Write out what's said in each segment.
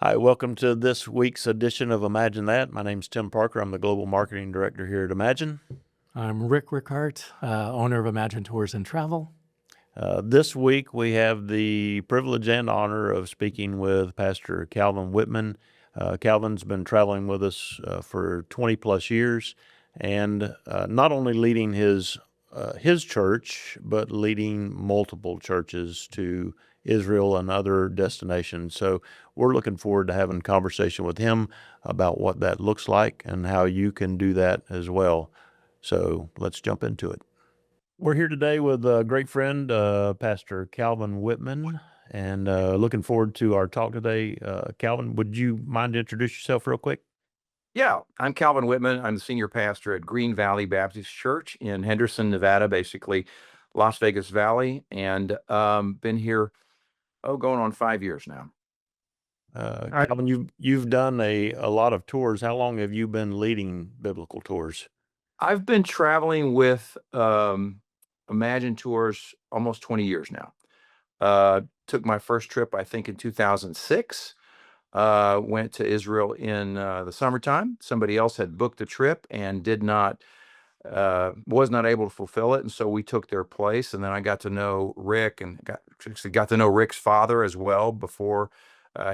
Hi, welcome to this week's edition of Imagine That. My name's Tim Parker. I'm the Global Marketing Director here at Imagine. I'm Rick Rickart, owner of Imagine Tours and Travel. This week we have the privilege and honor of speaking with Pastor Calvin Wittman. Calvin's been traveling with us for 20 plus years and not only leading his church, but leading multiple churches to Israel and other destinations. So we're looking forward to having a conversation with him about what that looks like and how you can do that as well. So let's jump into it. We're here today with a great friend, Pastor Calvin Wittman, and looking forward to our talk today. Calvin, would you mind to introduce yourself real quick? Yeah, I'm Calvin Wittman. I'm the senior pastor at Green Valley Baptist Church in Henderson, Nevada, basically Las Vegas Valley, and been here, going on 5 years now. Calvin, you've done a lot of tours. How long have you been leading biblical tours? I've been traveling with Imagine Tours almost 20 years now. Took my first trip, I think, in 2006. Went to Israel in the summertime. Somebody else had booked the trip and was not able to fulfill it, and so we took their place. And then I got to know Rick and got to know Rick's father as well before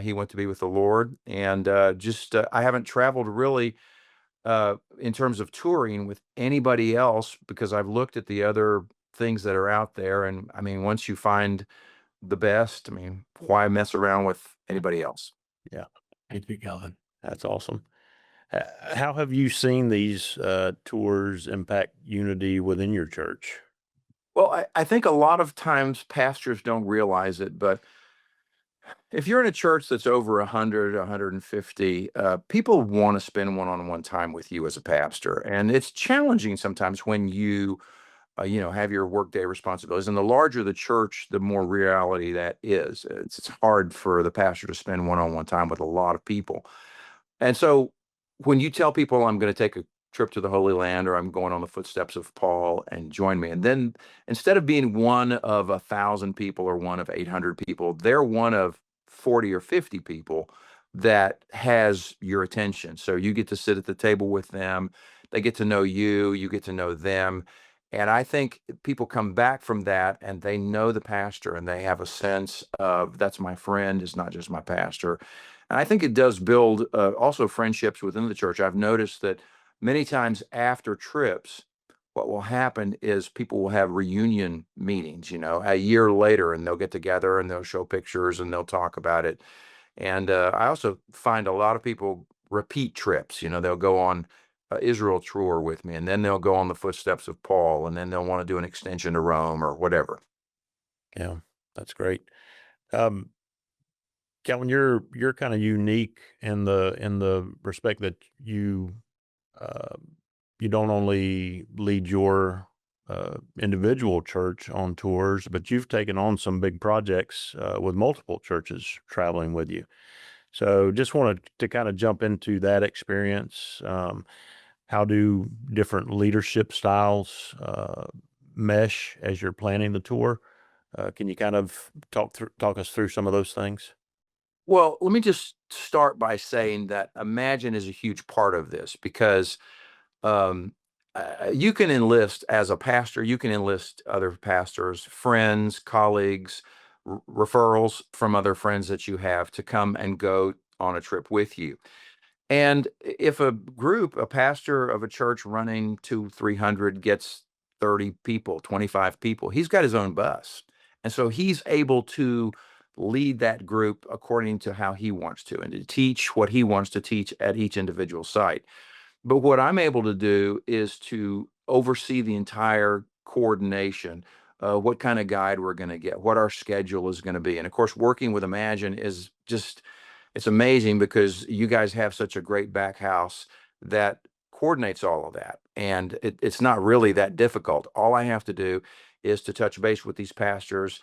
he went to be with the Lord. And I haven't traveled really in terms of touring with anybody else because I've looked at the other things that are out there, and I mean, once you find the best, I mean, why mess around with anybody else? Yeah, Thank you, Calvin. that's awesome. How have you seen these tours impact unity within your church? Well, I think a lot of times pastors don't realize it, but if you're in a church that's over 100, 150, people want to spend one-on-one time with you as a pastor. And it's challenging sometimes when you have your workday responsibilities. And the larger the church, the more reality that is. It's hard for the pastor to spend one-on-one time with a lot of people. And so when you tell people I'm going to take a trip to the Holy Land or I'm going on the footsteps of Paul and join me, and then instead of being one of 1,000 people or one of 800 people, they're one of 40 or 50 people that has your attention. So you get to sit at the table with them. They get to know you, you get to know them. And I think people come back from that and they know the pastor and they have a sense of that's my friend, it's not just my pastor. And I think it does build also friendships within the church. I've noticed that many times after trips, what will happen is people will have reunion meetings, a year later, and they'll get together and they'll show pictures and they'll talk about it. And I also find a lot of people repeat trips. They'll go on Israel tour with me, and then they'll go on the footsteps of Paul, and then they'll want to do an extension to Rome or whatever. Yeah, that's great. Um, Calvin, you're kind of unique in the respect that uh, you don't only lead your individual church on tours, but you've taken on some big projects with multiple churches traveling with you. So just wanted to kind of jump into that experience. How do different leadership styles mesh as you're planning the tour? Can you kind of talk us through some of those things? Well, let me just start by saying that Imagine is a huge part of this because um, you can enlist as a pastor, you can enlist other pastors, friends, colleagues, referrals from other friends that you have to come and go on a trip with you. And if a pastor of a church running 300 gets 30 people, 25 people, he's got his own bus. And so he's able to lead that group according to how he wants to and to teach what he wants to teach at each individual site. But what I'm able to do is to oversee the entire coordination, what kind of guide we're going to get, what our schedule is going to be. And of course, working with Imagine is just, it's amazing because you guys have such a great back house that coordinates all of that. And it's not really that difficult. All I have to do is to touch base with these pastors,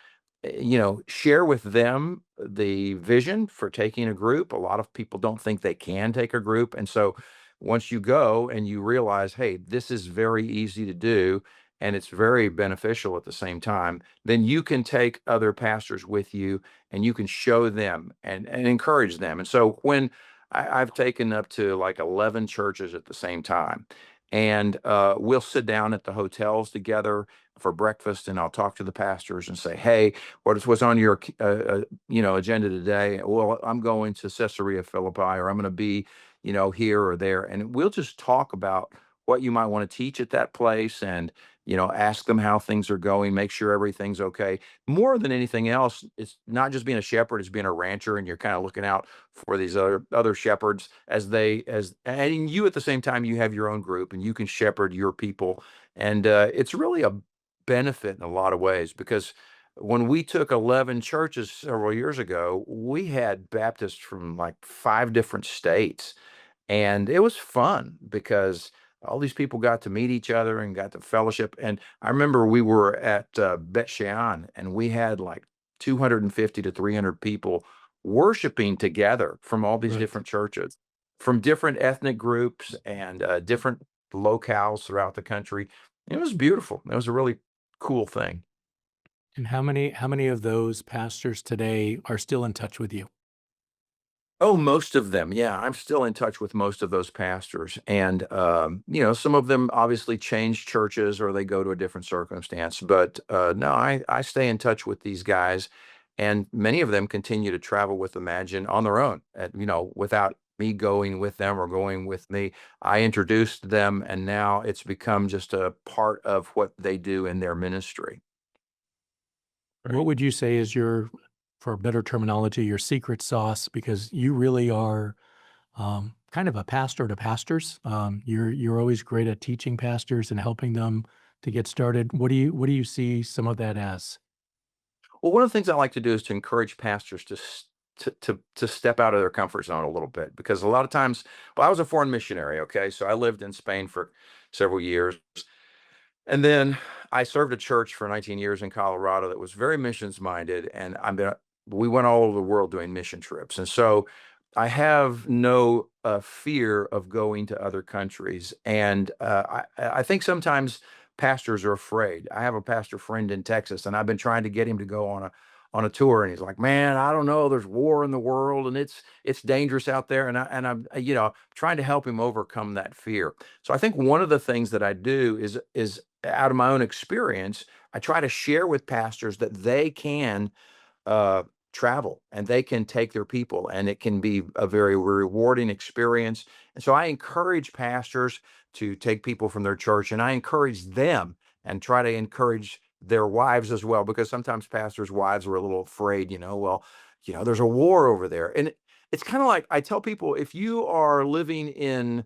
share with them the vision for taking a group. A lot of people don't think they can take a group. And so once you go and you realize, hey, this is very easy to do, and it's very beneficial at the same time, then you can take other pastors with you and you can show them and encourage them. And so when I've taken up to like 11 churches at the same time, and we'll sit down at the hotels together for breakfast, and I'll talk to the pastors and say, "Hey, what's on your agenda today?" Well, I'm going to Caesarea Philippi, or I'm going to be here or there, and we'll just talk about what you might want to teach at that place, and ask them how things are going, make sure everything's okay. More than anything else, it's not just being a shepherd, it's being a rancher, and you're kind of looking out for these other shepherds and you at the same time you have your own group and you can shepherd your people. And it's really a benefit in a lot of ways, because when we took 11 churches several years ago, we had Baptists from like 5 different states, and it was fun because all these people got to meet each other and got to fellowship. And I remember we were at Bet Shean, and we had like 250 to 300 people worshiping together from all these Right. different churches, from different ethnic groups and different locales throughout the country. It was beautiful. It was a really cool thing. And how many of those pastors today are still in touch with you? Oh, most of them. Yeah, I'm still in touch with most of those pastors. And, some of them obviously change churches or they go to a different circumstance. But no, I stay in touch with these guys. And many of them continue to travel with Imagine on their own, without me going with them or going with me. I introduced them, and now it's become just a part of what they do in their ministry. What would you say is your, for better terminology, your secret sauce? Because you really are kind of a pastor to pastors. You're always great at teaching pastors and helping them to get started. What do you see some of that as? Well, one of the things I like to do is to encourage pastors to step out of their comfort zone a little bit, because a lot of times, well, I was a foreign missionary, okay, so I lived in Spain for several years, and then I served a church for 19 years in Colorado that was very missions minded, and we went all over the world doing mission trips, and so I have no fear of going to other countries, and I think sometimes pastors are afraid. I have a pastor friend in Texas, and I've been trying to get him to go on a tour, and he's like, "Man, I don't know. There's war in the world, and it's dangerous out there." And I'm trying to help him overcome that fear. So I think one of the things that I do is out of my own experience, I try to share with pastors that they can uh, travel and they can take their people, and it can be a very rewarding experience. And so I encourage pastors to take people from their church, and I encourage them and try to encourage their wives as well, because sometimes pastors' wives are a little afraid, well, there's a war over there. And it's kind of like I tell people, if you are living in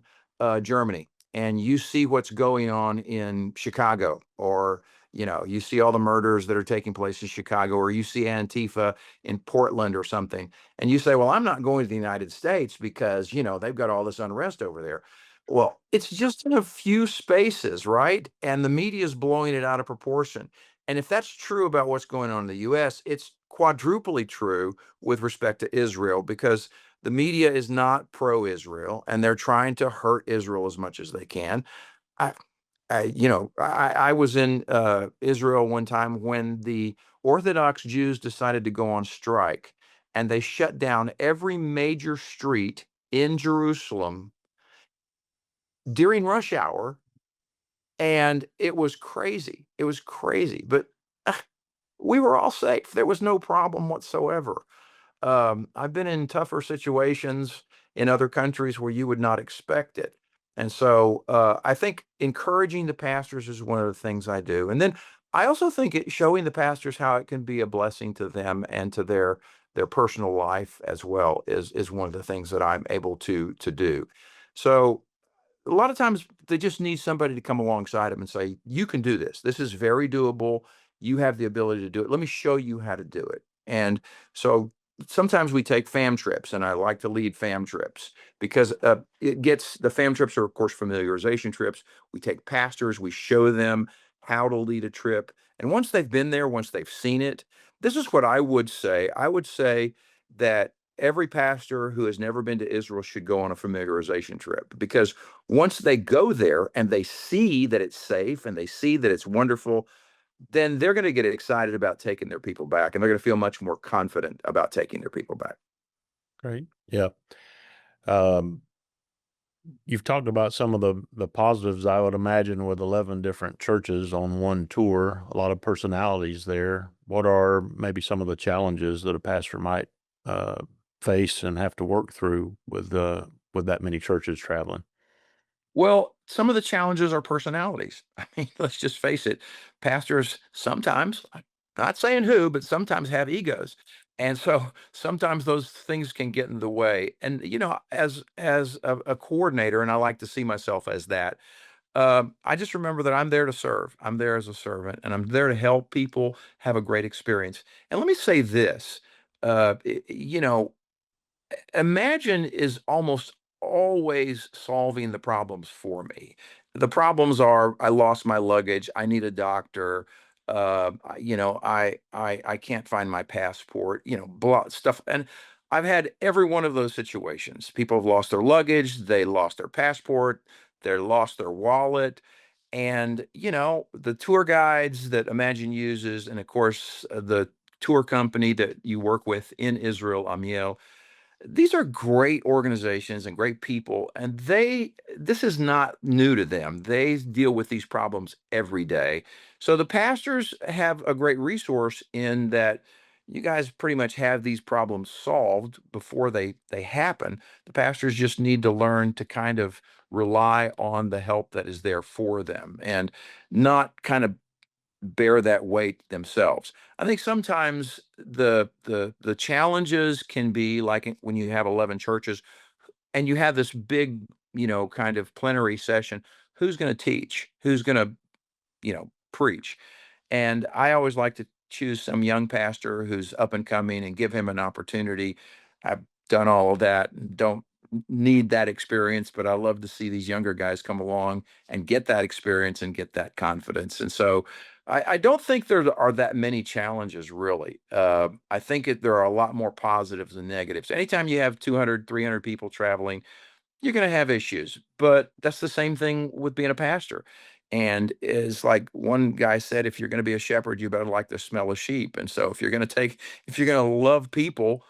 Germany and you see what's going on in Chicago, or you see all the murders that are taking place in Chicago, or you see Antifa in Portland or something, and you say, "Well, I'm not going to the United States because, they've got all this unrest over there." Well, it's just in a few spaces, right? And the media is blowing it out of proportion. And if that's true about what's going on in the US, it's quadruply true with respect to Israel, because the media is not pro-Israel and they're trying to hurt Israel as much as they can. I, I was in Israel one time when the Orthodox Jews decided to go on strike, and they shut down every major street in Jerusalem during rush hour, and it was crazy. It was crazy, but uh, we were all safe. There was no problem whatsoever. I've been in tougher situations in other countries where you would not expect it. And so I think encouraging the pastors is one of the things I do. And then I also think showing the pastors how it can be a blessing to them and to their personal life as well is one of the things that I'm able to do. So a lot of times they just need somebody to come alongside them and say, "You can do this. This is very doable. You have the ability to do it. Let me show you how to do it." And so sometimes we take fam trips, and I like to lead fam trips because the fam trips are, of course, familiarization trips. We take pastors, we show them how to lead a trip. And once they've been there, once they've seen it, this is what I would say. I would say that every pastor who has never been to Israel should go on a familiarization trip, because once they go there and they see that it's safe and they see that it's wonderful, then they're going to get excited about taking their people back, and they're going to feel much more confident about taking their people back. Great. Yeah. Um, you've talked about some of the positives, I would imagine, with 11 different churches on one tour, a lot of personalities there. What are maybe some of the challenges that a pastor might uh, face and have to work through with that many churches traveling? Well, some of the challenges are personalities. I mean, let's just face it. Pastors sometimes, I'm not saying who, but sometimes have egos. And so sometimes those things can get in the way. And as a coordinator, and I like to see myself as that, I just remember that I'm there to serve. I'm there as a servant, and I'm there to help people have a great experience. And let me say this, Imagine is almost always solving the problems for me. The problems are, I lost my luggage, I need a doctor, I can't find my passport, blah stuff. And I've had every one of those situations. People have lost their luggage, they lost their passport, they lost their wallet. And the tour guides that Imagine uses, and of course the tour company that you work with in Israel, Amiel, these are great organizations and great people, and this is not new to them. They deal with these problems every day. So the pastors have a great resource in that you guys pretty much have these problems solved before they happen. The pastors just need to learn to kind of rely on the help that is there for them, and not kind of bear that weight themselves. I think sometimes the challenges can be like when you have 11 churches and you have this big, kind of plenary session. Who's going to teach? Who's going to, preach? And I always like to choose some young pastor who's up and coming and give him an opportunity. I've done all of that and don't need that experience, but I love to see these younger guys come along and get that experience and get that confidence. And so I don't think there are that many challenges, really. I think there are a lot more positives than negatives. Anytime you have 200, 300 people traveling, you're going to have issues, but that's the same thing with being a pastor. And is like one guy said, if you're going to be a shepherd, you better like the smell of sheep. And so if you're going to love people,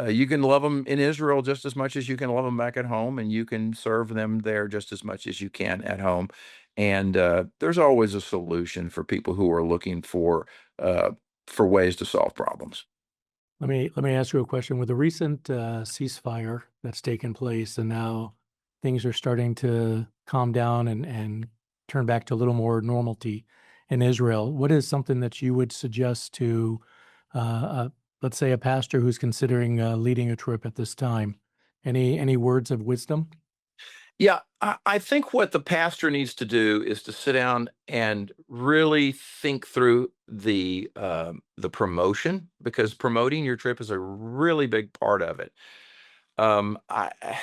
you can love them in Israel just as much as you can love them back at home, and you can serve them there just as much as you can at home. And there's always a solution for people who are looking for ways to solve problems. Let me ask you a question. With the recent ceasefire that's taken place, and now things are starting to calm down and turn back to a little more normality in Israel, what is something that you would suggest to, let's say, a pastor who's considering leading a trip at this time? Any words of wisdom? Yeah, I think what the pastor needs to do is to sit down and really think through the promotion, because promoting your trip is a really big part of it. I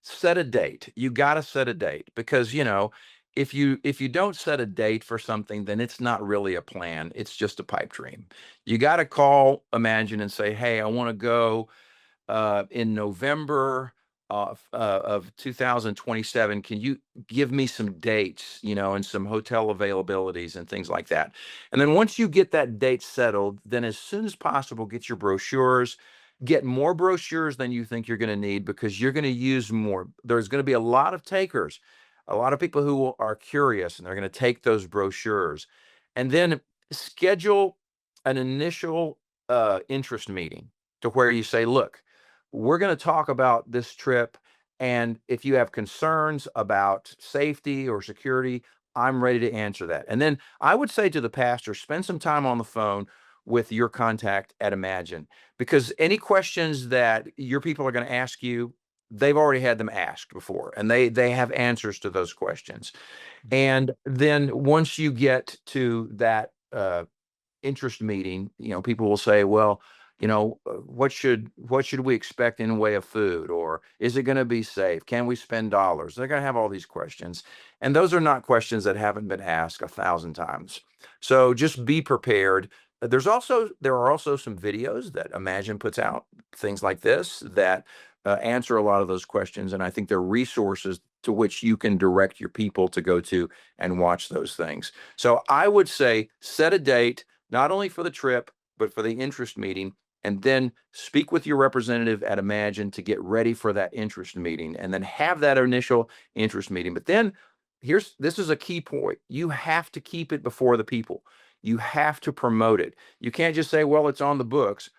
set a date. You got to set a date, because if you don't set a date for something, then it's not really a plan. It's just a pipe dream. You got to call Imagine and say, "Hey, I want to go in November of 2027. Can you give me some dates, and some hotel availabilities and things like that?" And then once you get that date settled, then as soon as possible, get your brochures. Get more brochures than you think you're going to need, because you're going to use more. There's going to be a lot of takers, a lot of people who are curious, and they're going to take those brochures. And then schedule an initial interest meeting, to where you say, "Look, we're going to talk about this trip. And if you have concerns about safety or security, I'm ready to answer that." And then I would say to the pastor, spend some time on the phone with your contact at Imagine, because any questions that your people are going to ask you, they've already had them asked before, and they have answers to those questions. And then once you get to that interest meeting, people will say, "Well, what should we expect in way of food, or is it going to be safe? Can we spend dollars?" They're going to have all these questions, and those are not questions that haven't been asked 1,000 times. So just be prepared. there are also some videos that Imagine puts out, things like this, that answer a lot of those questions, and I think they're resources to which you can direct your people to go to and watch those things. So I would say set a date, not only for the trip, but for the interest meeting, and then speak with your representative at Imagine to get ready for that interest meeting, and then have that initial interest meeting. But then this is a key point. You have to keep it before the people. You have to promote it. You can't just say, well, it's on the books.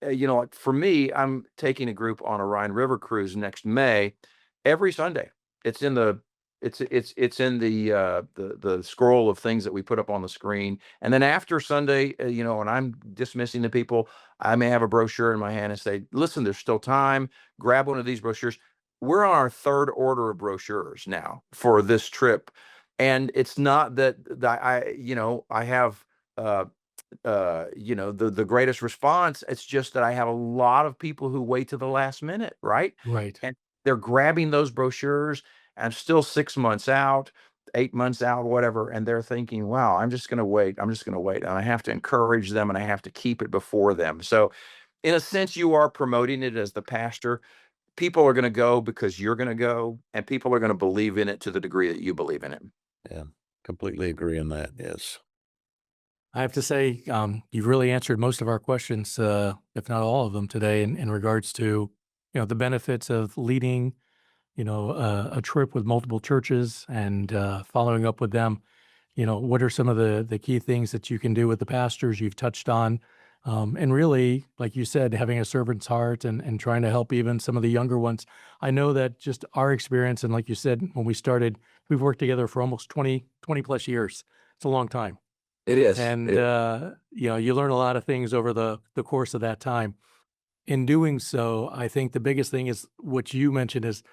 Like for me, I'm taking a group on a Rhine River cruise next May. Every Sunday, it's in the it's in the scroll of things that we put up on the screen. And then after Sunday, when I'm dismissing the people, I may have a brochure in my hand and say, listen, there's still time. Grab one of these brochures. We're on our third order of brochures now for this trip, and it's not that I have the greatest response. It's just that I have a lot of people who wait to the last minute, right? Right. And they're grabbing those brochures. I'm still 6 months out, 8 months out, whatever, and they're thinking, "Wow, I'm just going to wait. I'm just going to wait." And I have to encourage them, and I have to keep it before them. So, in a sense, you are promoting it as the pastor. People are going to go because you're going to go, and people are going to believe in it to the degree that you believe in it. Yeah, completely agree on that. Yes. I have to say, you've really answered most of our questions, if not all of them today, in regards to the benefits of leading a trip with multiple churches and following up with them. What are some of the key things that you can do with the pastors you've touched on? And really, like you said, having a servant's heart and trying to help even some of the younger ones. I know that just our experience, and like you said, when we started, we've worked together for almost 20 plus years. It's a long time. It is. And, you learn a lot of things over the course of that time. In doing so, I think the biggest thing is what you mentioned is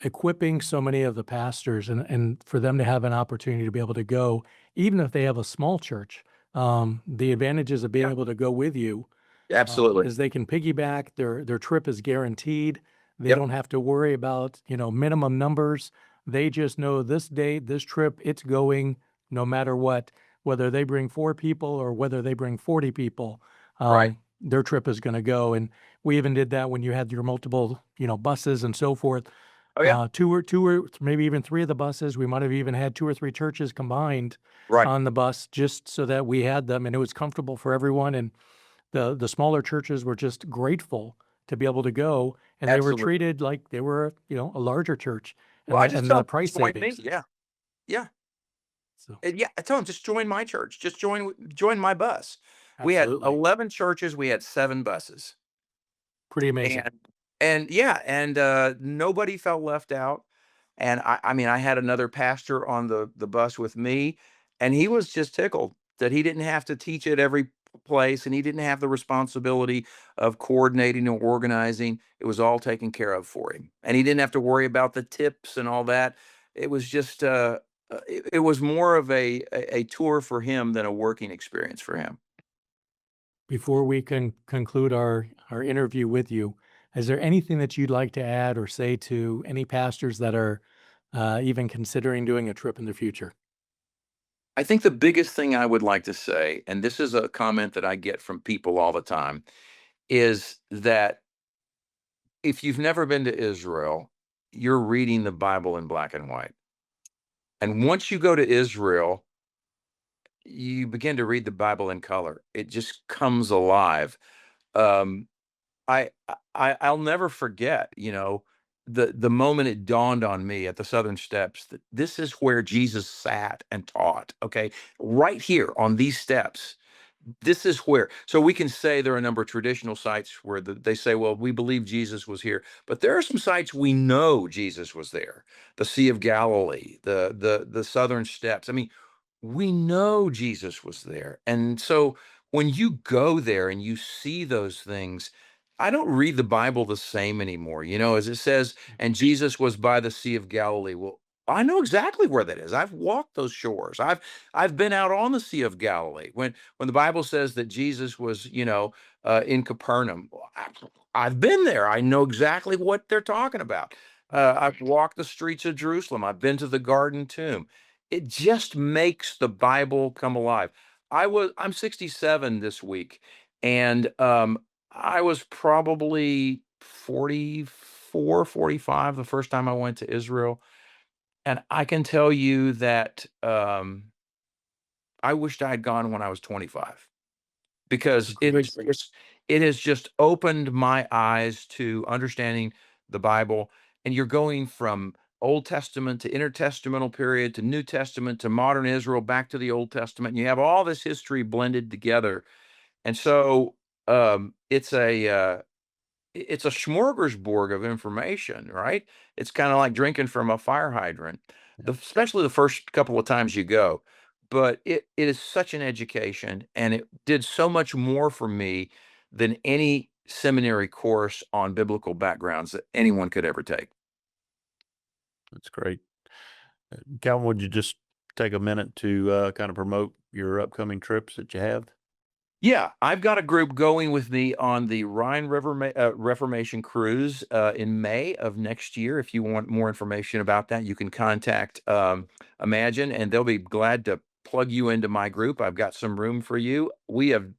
equipping so many of the pastors and for them to have an opportunity to be able to go, even if they have a small church. The advantages of being Yeah, able to go with you absolutely. is they can piggyback. Their trip is guaranteed. They Yep. don't have to worry about minimum numbers. They just know this date, this trip, it's going no matter what. Whether they bring 4 people or whether they bring 40 people, Right. their trip is going to go. And we even did that when you had your multiple buses and so forth. Oh yeah. Two or maybe even 3 of the buses. We might have even had 2 or 3 churches combined Right. on the bus just so that we had them and it was comfortable for everyone. And the smaller churches were just grateful to be able to go, and they were Absolutely. treated like they were, a larger church, Well, and I the just and tell the them, price join me. savings. Yeah. Yeah. So Yeah, I tell them, just join my church. Just join my bus. We had absolutely, 11 churches. We had 7 buses. pretty amazing. And yeah, and nobody felt left out. And I mean, I had another pastor on the bus with me, and he was just tickled that he didn't have to teach at every place, and he didn't have the responsibility of coordinating or organizing. It was all taken care of for him, and he didn't have to worry about the tips and all that. It was just it was more of a tour for him than a working experience for him. Before we can conclude our interview with you, is there anything that you'd like to add or say to any pastors that are even considering doing a trip in the future? I think the biggest thing I would like to say, and this is a comment that I get from people all the time, is that if you've never been to Israel, you're reading the Bible in black and white. And once you go to Israel, you begin to read the Bible in color. It just comes alive. Um, I'll never forget, the moment it dawned on me at the Southern Steps that this is where Jesus sat and taught. Okay, right here on these steps. This is where, so we can say there are a number of traditional sites where they say, well, we believe Jesus was here, but there are some sites we know Jesus was there. The Sea of Galilee, the Southern Steps. I mean, we know Jesus was there. And so when you go there and you see those things, I don't read the Bible the same anymore. As it says, and Jesus was by the Sea of Galilee. Well, I know exactly where that is. I've walked those shores. I've been out on the Sea of Galilee. When the Bible says that Jesus was, in Capernaum, well, I've been there. I know exactly what they're talking about. I've walked the streets of Jerusalem. I've been to the Garden Tomb. It just makes the Bible come alive. I'm 67 this week, and I was probably 44, 45 the first time I went to Israel, and I can tell you that I wished I had gone when I was 25 because Great. it has just opened my eyes to understanding the Bible, and you're going from Old Testament to intertestamental period to New Testament to modern Israel back to the Old Testament, and you have all this history blended together. And so, it's a smorgasbord of information, right? It's kinda like drinking from a fire hydrant, especially the first couple of times you go. But it is such an education, and it did so much more for me than any seminary course on biblical backgrounds that anyone could ever take. That's great. Calvin, would you just take a minute to kind of promote your upcoming trips that you have? Yeah, I've got a group going with me on the Rhine River Reformation Cruise in May of next year. If you want more information about that, you can contact Imagine, and they'll be glad to plug you into my group. I've got some room for you. We have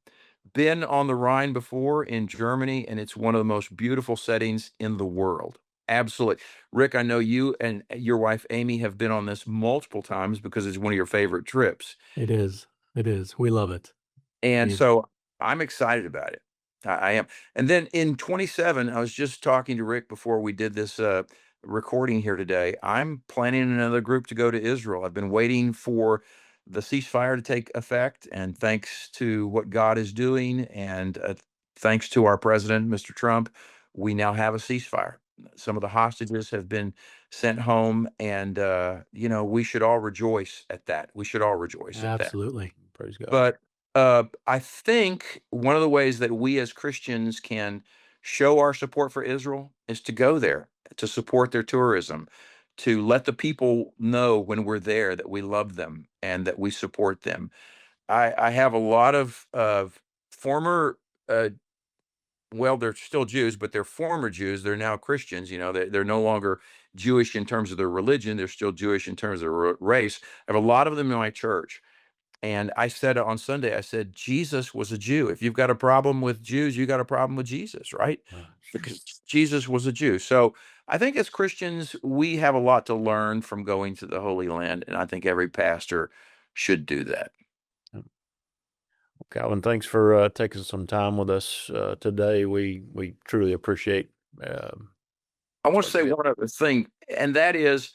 been on the Rhine before in Germany, and it's one of the most beautiful settings in the world. Absolutely. Rick, I know you and your wife Amy have been on this multiple times because it's one of your favorite trips. It is. It is. We love it. And We so I'm excited about it. I am. And then in 27, I was just talking to Rick before we did this recording here today. I'm planning another group to go to Israel. I've been waiting for the ceasefire to take effect. And thanks to what God is doing, and thanks to our president, Mr. Trump, we now have a ceasefire. Some of the hostages have been sent home. And, we should all rejoice at that. We should all rejoice at that. absolutely. Praise God. But, I think one of the ways that we as Christians can show our support for Israel is to go there, to support their tourism, to let the people know when we're there that we love them and that we support them. I have a lot of former, well, they're still Jews, but they're former Jews. They're now Christians. They're no longer Jewish in terms of their religion. They're still Jewish in terms of their race. I have a lot of them in my church. And I said on Sunday, I said, Jesus was a Jew. If you've got a problem with Jews, you got a problem with Jesus, right? Because Jesus was a Jew. So I think as Christians, we have a lot to learn from going to the Holy Land. And I think every pastor should do that. Calvin, thanks for taking some time with us today. We truly appreciate. I want to say one other thing, and that is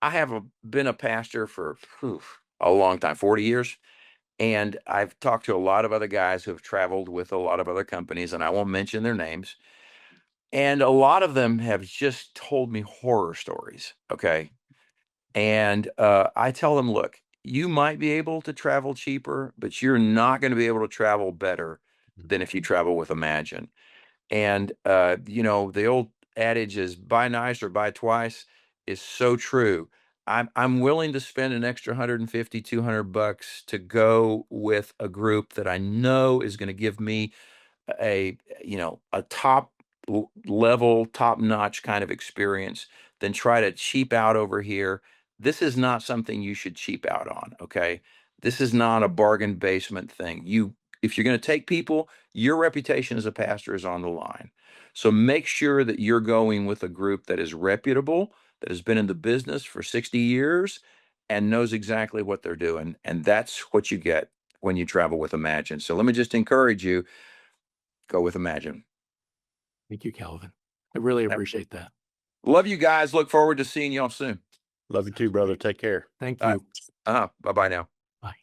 I have been a pastor for a long time, 40 years. And I've talked to a lot of other guys who have traveled with a lot of other companies, and I won't mention their names. And a lot of them have just told me horror stories. Okay. And I tell them, look, you might be able to travel cheaper, but you're not going to be able to travel better than if you travel with Imagine. And the old adage is buy nice or buy twice is so true. I'm willing to spend an extra 150, $200 to go with a group that I know is going to give me a top level, top notch kind of experience than try to cheap out over here. This is not something you should cheap out on. Okay. This is not a bargain basement thing. If you're going to take people, your reputation as a pastor is on the line. So make sure that you're going with a group that is reputable, that has been in the business for 60 years and knows exactly what they're doing. And that's what you get when you travel with Imagine. So let me just encourage you, go with Imagine. Thank you, Calvin. I really appreciate that. Love you guys. Look forward to seeing y'all soon. Love you too, brother. Take care. Thank All you. right. Bye-bye now. Bye.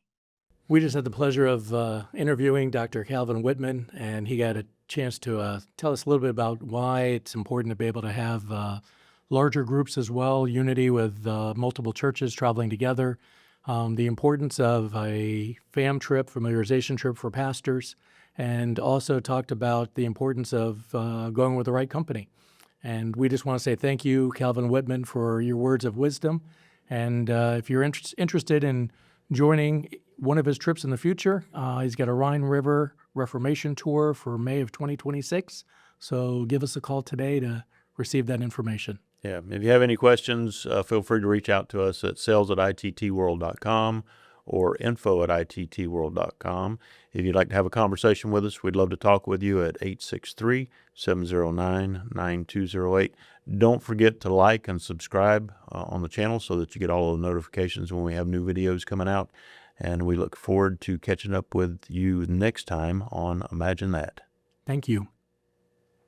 We just had the pleasure of interviewing Dr. Calvin Wittman, and he got a chance to tell us a little bit about why it's important to be able to have larger groups as well, unity with multiple churches traveling together, the importance of a FAM trip, familiarization trip for pastors, and also talked about the importance of going with the right company. And we just want to say thank you, Calvin Wittman, for your words of wisdom. And if you're interested in joining one of his trips in the future, he's got a Rhine River Reformation Tour for May of 2026. So give us a call today to receive that information. Yeah. If you have any questions, feel free to reach out to us at sales@ittworld.com or info@ittworld.com. If you'd like to have a conversation with us, we'd love to talk with you at 863-709-9208. Don't forget to like and subscribe on the channel so that you get all of the notifications when we have new videos coming out. And we look forward to catching up with you next time on Imagine That. Thank you.